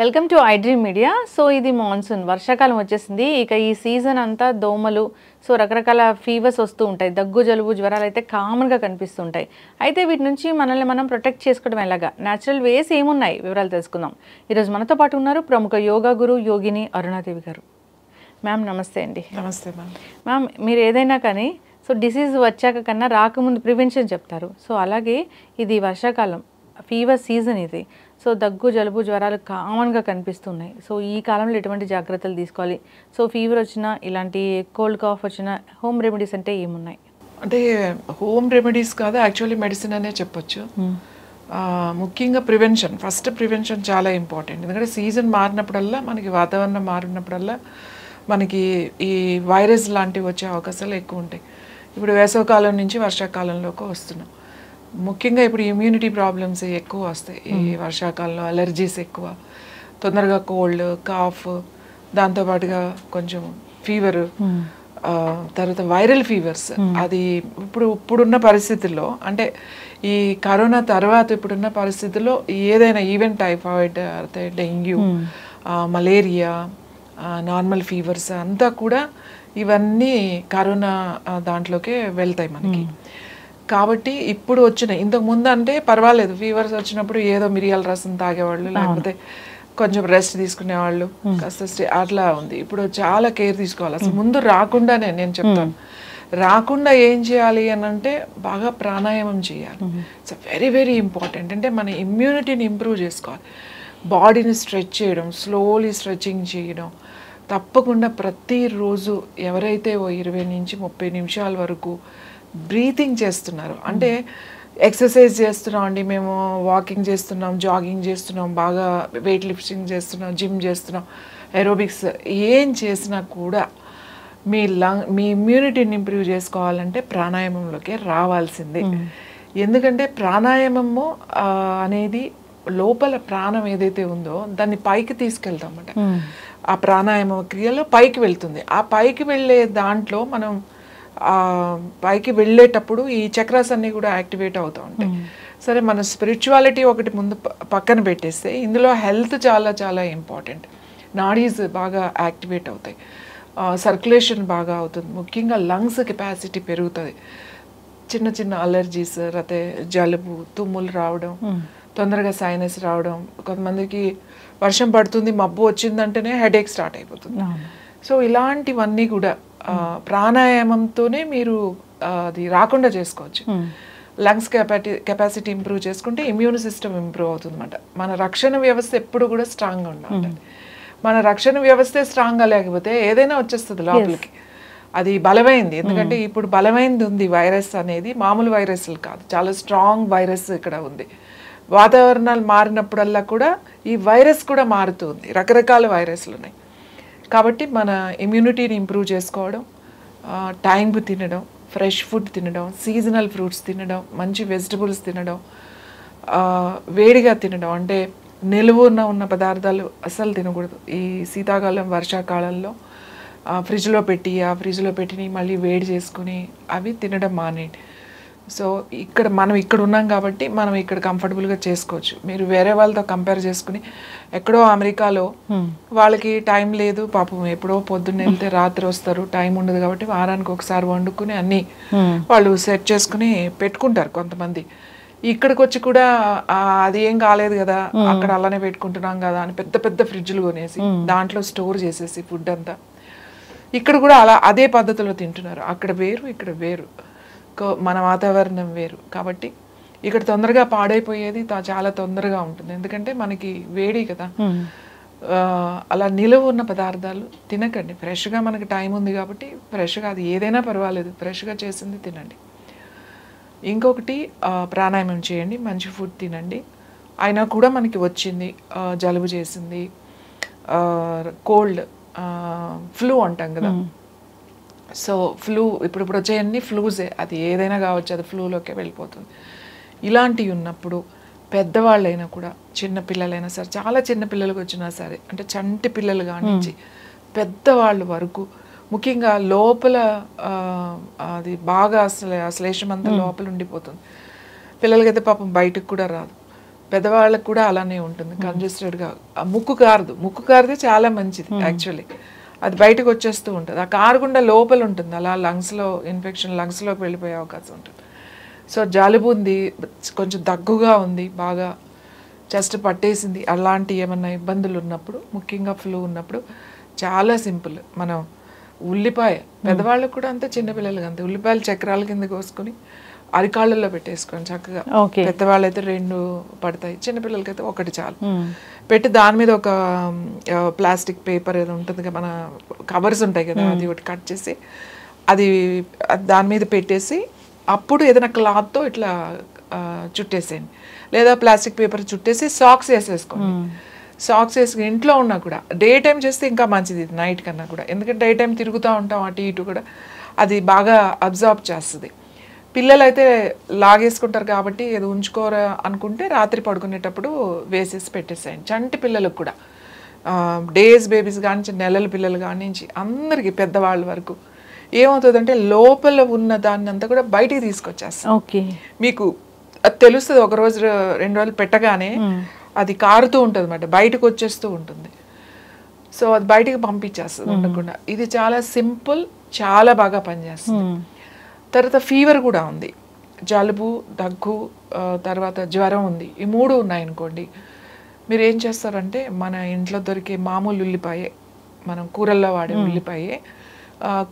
Welcome to I dream media. So ఇది monsoon వర్షాకాలం వచ్చేసింది. ఇక ఈ సీజన్ అంతా దోమలు, సో రకరకాల ఫీవర్స్ వస్తూ ఉంటాయి. దగ్గు, జలుబు, జ్వరాలు అయితే కామన్గా కనిపిస్తుంటాయి. అయితే వీటి నుంచి మనల్ని మనం ప్రొటెక్ట్ చేసుకోవడం ఎలాగా, న్యాచురల్ వేస్ ఏమున్నాయి, వివరాలు తెలుసుకుందాం. ఈరోజు మనతో పాటు ఉన్నారు ప్రముఖ యోగా గురు యోగిని అరుణాదేవి గారు. మ్యామ్ నమస్తే అండి. నమస్తే మ్యామ్. మ్యామ్ మీరు ఏదైనా కానీ సో డిసీజ్ వచ్చాక కన్నా రాకముందు ప్రివెన్షన్ చెప్తారు. సో అలాగే ఇది వర్షాకాలం, ఫీవర్ సీజన్ ఇది. సో దగ్గు, జలుబు, జ్వరాలు కామన్గా కనిపిస్తున్నాయి. సో ఈ కాలంలో ఎటువంటి జాగ్రత్తలు తీసుకోవాలి? సో ఫీవర్ వచ్చినా, ఇలాంటి కోల్డ్ కాఫ్ వచ్చినా హోమ్ రెమెడీస్ అంటే ఏమున్నాయి? అంటే హోమ్ రెమెడీస్ కాదు, యాక్చువల్లీ మెడిసిన్ అనే చెప్పొచ్చు. ముఖ్యంగా ప్రివెన్షన్, ఫస్ట్ ప్రివెన్షన్ చాలా ఇంపార్టెంట్. ఎందుకంటే సీజన్ మారినప్పుడల్లా, మనకి వాతావరణం మారినప్పుడల్లా మనకి ఈ వైరస్ లాంటివి వచ్చే అవకాశాలు ఎక్కువ ఉంటాయి. ఇప్పుడు వేసవకాలం నుంచి వర్షాకాలంలోకి వస్తున్నాం. ముఖ్యంగా ఇప్పుడు ఇమ్యూనిటీ ప్రాబ్లమ్స్ ఎక్కువ వస్తాయి ఈ వర్షాకాలంలో. అలర్జీస్ ఎక్కువ, తొందరగా కోల్డ్, కాఫ్, దాంతోపాటుగా కొంచెం ఫీవర్, తర్వాత వైరల్ ఫీవర్స్. అది ఇప్పుడున్న పరిస్థితుల్లో, అంటే ఈ కరోనా తర్వాత ఇప్పుడున్న పరిస్థితుల్లో ఏదైనా even typhoid, dengue, malaria, normal fevers అంతా కూడా ఇవన్నీ కరోనా దాంట్లోకే వెళ్తాయి మనకి. కాబట్టి ఇప్పుడు వచ్చినాయి. ఇంతకు ముందు అంటే పర్వాలేదు, ఫీవర్స్ వచ్చినప్పుడు ఏదో మిరియాల రసం తాగేవాళ్ళు, లేకపోతే కొంచెం రెస్ట్ తీసుకునేవాళ్ళు, కాస్త అట్లా ఉంది. ఇప్పుడు చాలా కేర్ తీసుకోవాలి. అసలు ముందు రాకుండానే నేను చెప్తాను, రాకుండా ఏం చేయాలి అని అంటే బాగా ప్రాణాయామం చేయాలి. It's very very important. అంటే మన ఇమ్యూనిటీని ఇంప్రూవ్ చేసుకోవాలి. బాడీని స్ట్రెచ్ చేయడం, స్లోలీ స్ట్రెచింగ్ చేయడం తప్పకుండా ప్రతిరోజు. ఎవరైతే 20 నుంచి 30 నిమిషాల వరకు బ్రీతింగ్ చేస్తున్నారు, అంటే ఎక్సర్సైజ్ చేస్తున్నాం అండి, మేము వాకింగ్ చేస్తున్నాం, జాగింగ్ చేస్తున్నాం, బాగా వెయిట్ లిఫ్టింగ్ చేస్తున్నాం, జిమ్ చేస్తున్నాం, ఏరోబిక్స్ ఏం చేసినా కూడా మీ ఇమ్యూనిటీని ఇంప్రూవ్ చేసుకోవాలంటే ప్రాణాయామంలోకి రావాల్సిందే. ఎందుకంటే ప్రాణాయామము అనేది లోపల ప్రాణం ఏదైతే ఉందో దాన్ని పైకి తీసుకెళ్తామట. ఆ ప్రాణాయామ క్రియలో పైకి వెళ్తుంది. ఆ పైకి వెళ్ళే దాంట్లో మనం పైకి వెళ్ళేటప్పుడు ఈ చక్రాస్ అన్నీ కూడా యాక్టివేట్ అవుతూ ఉంటాయి. సరే, మన స్పిరిచువాలిటీ ఒకటి ముందు పక్కన పెట్టేస్తే ఇందులో హెల్త్ చాలా చాలా ఇంపార్టెంట్. నాడీస్ బాగా యాక్టివేట్ అవుతాయి, సర్క్యులేషన్ బాగా అవుతుంది, ముఖ్యంగా లంగ్స్ కెపాసిటీ పెరుగుతుంది. చిన్న చిన్న అలర్జీస్, లేకపోతే జలుబు, తుమ్ములు రావడం, తొందరగా సైనస్ రావడం, కొంతమందికి వర్షం పడుతుంది, మబ్బు వచ్చిందంటేనే హెడేక్ స్టార్ట్ అయిపోతుంది. సో ఇలాంటివన్నీ కూడా ప్రాణాయామంతోనే మీరు అది రాకుండా చేసుకోవచ్చు. లంగ్స్ కెపాసిటీ ఇంప్రూవ్ చేసుకుంటే ఇమ్యూన్ సిస్టమ్ ఇంప్రూవ్ అవుతుంది అన్నమాట. మన రక్షణ వ్యవస్థ ఎప్పుడు కూడా స్ట్రాంగ్గా ఉండాలి. మన రక్షణ వ్యవస్థే స్ట్రాంగ్గా లేకపోతే ఏదైనా వచ్చేస్తుంది లోపలికి. అది బలమైంది, ఎందుకంటే ఇప్పుడు బలమైంది ఉంది. వైరస్ అనేది మామూలు వైరస్లు కాదు, చాలా స్ట్రాంగ్ వైరస్ ఇక్కడ ఉంది. వాతావరణాలు మారినప్పుడల్లా కూడా ఈ వైరస్ కూడా మారుతుంది, రకరకాల వైరస్లు ఉన్నాయి. కాబట్టి మన ఇమ్యూనిటీని ఇంప్రూవ్ చేసుకోవడం, టైంకు తినడం, ఫ్రెష్ ఫుడ్ తినడం, సీజనల్ ఫ్రూట్స్ తినడం, మంచి వెజిటబుల్స్ తినడం, వేడిగా తినడం, అంటే నిలువున ఉన్న పదార్థాలు అస్సలు తినకూడదు. ఈ శీతాకాలం, వర్షాకాలంలో ఫ్రిడ్జ్లో పెట్టి మళ్ళీ వేడి చేసుకుని అవి తినడం మానేయండి. సో మనం ఇక్కడ ఉన్నాం కాబట్టి మనం ఇక్కడ కంఫర్టబుల్గా చేసుకోవచ్చు. మీరు వేరే వాళ్ళతో కంపేర్ చేసుకుని, ఎక్కడో అమెరికాలో వాళ్ళకి టైం లేదు పాపం, ఎప్పుడో పొద్దున్న వెళ్తే రాత్రి వస్తారు, టైం ఉండదు కాబట్టి వారానికి ఒకసారి వండుకుని అన్నీ వాళ్ళు సెట్ చేసుకుని పెట్టుకుంటారు కొంతమంది. ఇక్కడికి వచ్చి కూడా అది ఏం కాలేదు కదా, అక్కడ అలానే పెట్టుకుంటున్నాం కదా అని పెద్ద పెద్ద ఫ్రిడ్జ్లు కొనేసి దాంట్లో స్టోర్ చేసేసి ఫుడ్ అంతా ఇక్కడ కూడా అదే పద్ధతిలో తింటున్నారు. అక్కడ వేరు, ఇక్కడ వేరు, మన వాతావరణం వేరు. కాబట్టి ఇక్కడ తొందరగా పాడైపోయేది చాలా తొందరగా ఉంటుంది, ఎందుకంటే మనకి వేడి కదా. అలా నిలువ ఉన్న పదార్థాలు తినకండి. ఫ్రెష్గా మనకి టైం ఉంది కాబట్టి ఫ్రెష్గా, అది ఏదైనా పర్వాలేదు, ఫ్రెష్గా చేసింది తినండి. ఇంకొకటి ప్రాణాయామం చేయండి, మంచి ఫుడ్ తినండి. అయినా కూడా మనకి వచ్చింది, జలుబు చేసింది, కోల్డ్, ఫ్లూ అంటాం కదా. సో ఫ్లూ ఇప్పుడు వచ్చేయన్నీ ఫ్లూసే, అది ఏదైనా కావచ్చు, అది ఫ్లూలోకే వెళ్ళిపోతుంది. ఇలాంటివి ఉన్నప్పుడు పెద్దవాళ్ళైనా కూడా, చిన్నపిల్లలైనా సరే, చాలా చిన్న పిల్లలకు వచ్చినా సరే, అంటే చంటి పిల్లలు కానించి పెద్దవాళ్ళు వరకు, ముఖ్యంగా లోపల అది బాగా శ్లేషం అంతా లోపల ఉండిపోతుంది. పిల్లలకైతే పాపం బయటకు కూడా రాదు. పెద్దవాళ్ళకి కూడా అలానే ఉంటుంది కంజెస్టెడ్గా. ముక్కు కారితే చాలా మంచిది యాక్చువల్లీ. అది బయటకు వచ్చేస్తూ ఉంటుంది. ఆ కారకుండా లోపల ఉంటుంది, అలా లంగ్స్లో ఇన్ఫెక్షన్ లంగ్స్లోకి వెళ్ళిపోయే అవకాశం ఉంటుంది. సో జలుబు ఉంది, కొంచెం దగ్గుగా ఉంది, బాగా చెస్ట్ పట్టేసింది, అలాంటి ఏమన్నా ఇబ్బందులు ఉన్నప్పుడు, ముఖ్యంగా ఫ్లూ ఉన్నప్పుడు చాలా సింపుల్. మనం ఉల్లిపాయ, పెద్దవాళ్ళకు కూడా అంతే, చిన్నపిల్లలకి అంతే, ఉల్లిపాయలు చక్రాల కింద కోసుకొని అరికాళ్ళల్లో పెట్టేసుకోండి చక్కగా. పెద్దవాళ్ళైతే 2 పడతాయి, చిన్నపిల్లలకైతే 1 చాలు. పెట్టి దాని మీద ఒక ప్లాస్టిక్ పేపర్ ఏదో ఉంటుంది కదా, మన కవర్స్ ఉంటాయి కదా, అది ఒకటి కట్ చేసి అది దాని మీద పెట్టేసి అప్పుడు ఏదైనా క్లాత్తో ఇట్లా చుట్టేసేయండి, లేదా ప్లాస్టిక్ పేపర్ చుట్టేసి సాక్స్ వేసేసుకోండి. సాక్స్ వేసుకుని ఇంట్లో ఉన్నా కూడా డే టైం చేస్తే ఇంకా మంచిది నైట్ కన్నా కూడా, ఎందుకంటే డే టైం తిరుగుతూ ఉంటాం అటు ఇటు కూడా, అది బాగా అబ్జార్బ్ చేస్తుంది. పిల్లలు అయితే లాగేసుకుంటారు కాబట్టి ఏదో ఉంచుకోరా అనుకుంటే రాత్రి పడుకునేటప్పుడు వేసేసి పెట్టేసేయండి. చంటి పిల్లలకు కూడా, డేస్ బేబీస్ కానీ నెలల పిల్లలు కానీ అందరికీ పెద్దవాళ్ళ వరకు ఏమవుతుందంటే లోపల ఉన్న దాన్ని అంతా కూడా బయటికి తీసుకొచ్చేస్తాం. మీకు అది తెలుస్తుంది, 1 రోజు 2 రోజులు పెట్టగానే అది కారుతూ ఉంటుంది అన్నమాట, బయటకు వచ్చేస్తూ ఉంటుంది. సో అది బయటికి పంపించేస్తుంది ఉండకుండా. ఇది చాలా సింపుల్, చాలా బాగా పనిచేస్తుంది. తర్వాత ఫీవర్ కూడా ఉంది, జలుబు, దగ్గు, తర్వాత జ్వరం ఉంది, ఈ 3 ఉన్నాయనుకోండి, మీరు ఏం చేస్తారంటే మన ఇంట్లో దొరికే మామూలు ఉల్లిపాయే, మనం కూరల్లో వాడే ఉల్లిపాయే,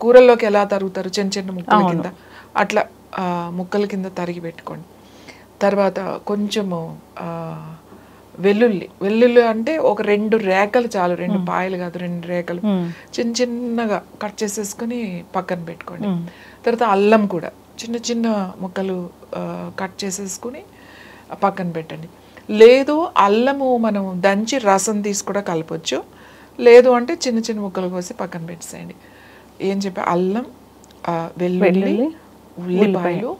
కూరల్లోకి ఎలా తరుగుతారు చిన్న చిన్న ముక్కల కింద, అట్లా ముక్కల కింద తరిగి పెట్టుకోండి. తర్వాత కొంచెము వెల్లుల్లి అంటే ఒక 2 రేఖలు చాలు, 2 పాయలు కాదు, 2 రేఖలు చిన్న చిన్నగా కట్ చేసేసుకొని పక్కన పెట్టుకోండి. తర్వాత అల్లం కూడా చిన్న చిన్న ముక్కలు కట్ చేసేసుకుని పక్కన పెట్టండి. లేదు అల్లము మనం దంచి రసం తీసి కూడా కలపొచ్చు, లేదు అంటే చిన్న చిన్న ముక్కలు కోసి పక్కన పెట్టేసేయండి. ఏం చెప్పా, అల్లం, వెల్లుల్లి, ఉల్లిపాయలు,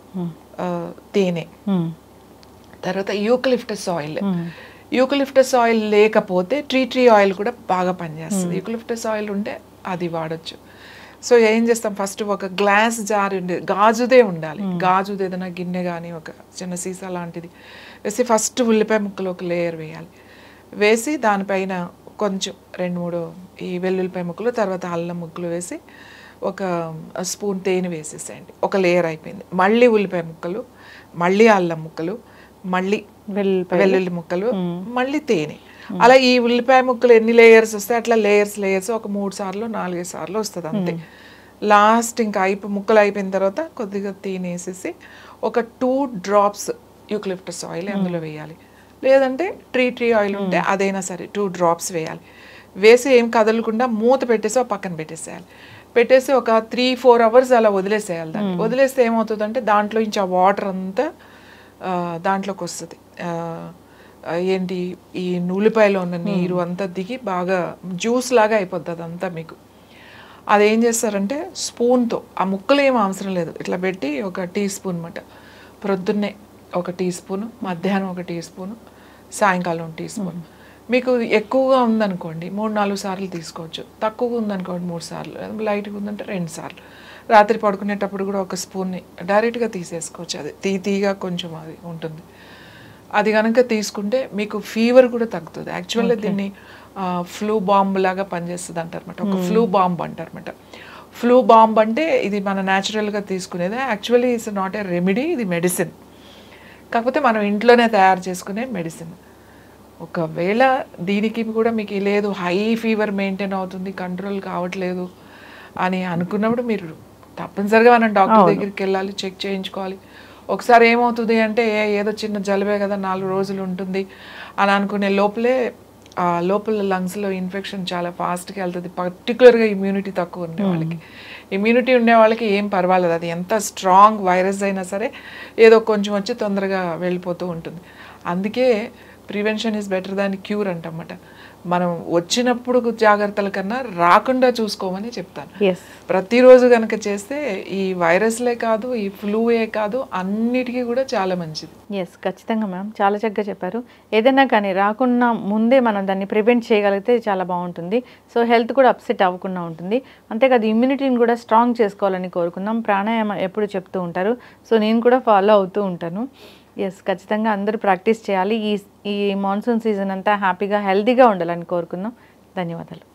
తేనె, తర్వాత యూకలిప్టస్ ఆయిల్. యూకలిప్టస్ ఆయిల్ లేకపోతే ట్రీ ఆయిల్ కూడా బాగా పనిచేస్తుంది. యూకలిప్టస్ ఆయిల్ ఉంటే అది వాడచ్చు. సో ఏం చేస్తాం, ఫస్ట్ ఒక గ్లాస్ జార్ గాజుదే ఉండాలి, గాజుది ఏదైనా గిన్నె కానీ ఒక చిన్న సీసా లాంటిది వేసి ఫస్ట్ ఉల్లిపాయ ముక్కలు ఒక లేయర్ వేయాలి. వేసి దానిపైన కొంచెం 2-3 ఈ వెల్లుల్లిపాయ ముక్కలు, తర్వాత అల్లం ముక్కలు వేసి ఒక స్పూన్ తేనె వేసేసేయండి. ఒక లేయర్ అయిపోయింది. మళ్ళీ ఉల్లిపాయ ముక్కలు, మళ్ళీ అల్లం ముక్కలు, మళ్ళీ వెల్లుల్లి ముక్కలు, మళ్ళీ తేనె. అలా ఈ ఉల్లిపాయ ముక్కలు ఎన్ని లేయర్స్ వస్తాయి అట్లా లేయర్స్ ఒక 3 సార్లు 4 సార్లు వస్తుంది అంతే. లాస్ట్ ఇంకా ముక్కలు అయిపోయిన తర్వాత కొద్దిగా తేనె వేసేసి ఒక 2 drops యూకలిప్టస్ ఆయిల్ అందులో వేయాలి. లేదంటే ట్రీ ఆయిల్ ఉంటే అదైనా సరే 2 drops వేయాలి. వేసి ఏం కదలకుండా మూత పెట్టేసి పక్కన పెట్టేసేయాలి. పెట్టేసి ఒక 3-4 hours అలా వదిలేసేయాలి. దాన్ని వదిలేస్తే ఏమవుతుందంటే దాంట్లో నుంచి ఆ వాటర్ అంతా దాంట్లోకి వస్తుంది. ఏంటి, ఈ ఉల్లిపాయలో ఉన్న నీరు అంతా దిగి బాగా జ్యూస్ లాగా అయిపోద్ది అదంతా మీకు. అదేం చేస్తారంటే స్పూన్తో, ఆ ముక్కలు ఏం అవసరం లేదు, ఇట్లా పెట్టి ఒక టీ స్పూన్ అన్నమాట, ప్రొద్దున్నే ఒక టీ స్పూను, మధ్యాహ్నం ఒక టీ స్పూను, సాయంకాలం టీ స్పూన్. మీకు ఎక్కువగా ఉందనుకోండి 3-4 సార్లు తీసుకోవచ్చు, తక్కువగా ఉందనుకోండి 3 సార్లు, లైట్గా ఉందంటే 2 సార్లు. రాత్రి పడుకునేటప్పుడు కూడా ఒక స్పూన్ని డైరెక్ట్గా తీసేసుకోవచ్చు. అది తీగా కొంచెం అది ఉంటుంది. అది కనుక తీసుకుంటే మీకు ఫీవర్ కూడా తగ్గుతుంది. యాక్చువల్గా దీన్ని ఫ్లూ బాంబ్ లాగా పనిచేస్తుంది అంటారన్నమాట, ఒక ఫ్లూ బాంబ్ అంటారన్నమాట. ఫ్లూ బాంబ్ అంటే ఇది మన న్యాచురల్గా తీసుకునేది. Actually it's not a remedy, ఇది మెడిసిన్. కాకపోతే మనం ఇంట్లోనే తయారు చేసుకునే మెడిసిన్. ఒకవేళ దీనికి కూడా మీకు లేదు, హై ఫీవర్ మెయింటైన్ అవుతుంది, కంట్రోల్ కావట్లేదు అని అనుకున్నప్పుడు మీరు తప్పనిసరిగా మనం డాక్టర్ దగ్గరికి వెళ్ళాలి, చెక్ చేయించుకోవాలి. ఒకసారి ఏమవుతుంది అంటే ఏదో చిన్న జలుబే కదా 4 రోజులు ఉంటుంది అని అనుకునే లోపల లంగ్స్లో ఇన్ఫెక్షన్ చాలా ఫాస్ట్గా వెళ్తుంది. పర్టికులర్గా ఇమ్యూనిటీ తక్కువ ఉండే వాళ్ళకి, ఇమ్యూనిటీ ఉండే వాళ్ళకి ఏం పర్వాలేదు, అది ఎంత స్ట్రాంగ్ వైరస్ అయినా సరే ఏదో కొంచెం వచ్చి తొందరగా వెళ్ళిపోతూ ఉంటుంది. అందుకే prevention is better than cure అంటమాట. మనం వచ్చినప్పుడు జాగ్రత్తల కన్నా రాకుండా చూసుకోమని చెప్తాను. ప్రతిరోజు కనుక చేస్తే ఈ వైరస్లే కాదు, ఈ ఫ్లూయే కాదు, అన్నిటికీ కూడా చాలా మంచిది. ఖచ్చితంగా మ్యామ్, చాలా చక్కగా చెప్పారు. ఏదైనా కానీ రాకుండా ముందే మనం దాన్ని ప్రివెంట్ చేయగలిగితే చాలా బాగుంటుంది. సో హెల్త్ కూడా అప్సెట్ అవ్వకుండా ఉంటుంది. అంతేకాదు ఇమ్యూనిటీని కూడా స్ట్రాంగ్ చేసుకోవాలని కోరుకుందాం. ప్రాణాయామం ఎప్పుడు చెప్తూ ఉంటారు, సో నేను కూడా ఫాలో అవుతూ ఉంటాను. ఎస్, ఖచ్చితంగా అందరూ ప్రాక్టీస్ చేయాలి. ఈ మాన్సూన్ సీజన్ అంతా హ్యాపీగా హెల్తీగా ఉండాలని కోరుకుందాం. ధన్యవాదాలు.